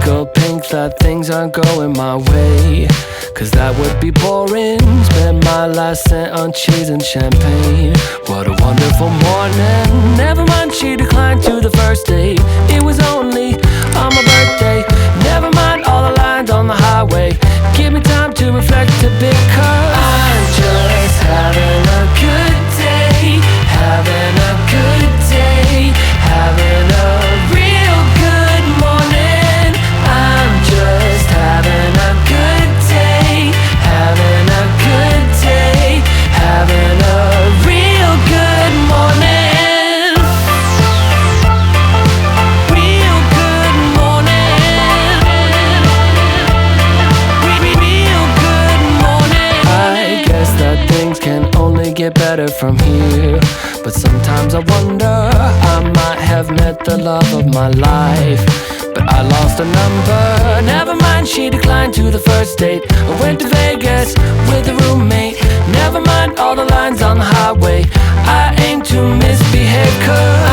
typical pink that things aren't going my way, cause that would be boring. Spent my last cent on cheese and champagne. What a wonderful morning. Never mind, she declined to the first date. It was only on my birthday. Never mind all the lines on the highway. Give me time to reflect a bit, cause I'm just having a good day. Having a good day. Having a real good morning. I'm just having a good day. Having a good day. Having a real good morning. Real good morning. Real good morning. I guess that things can only get better from here, but sometimes I wonder, I might have met the love of my life, but I lost a number. Never mind, she declined to the first date. I went to Vegas with a roommate. Never mind all the lines on the highway. I aim to misbehave, cause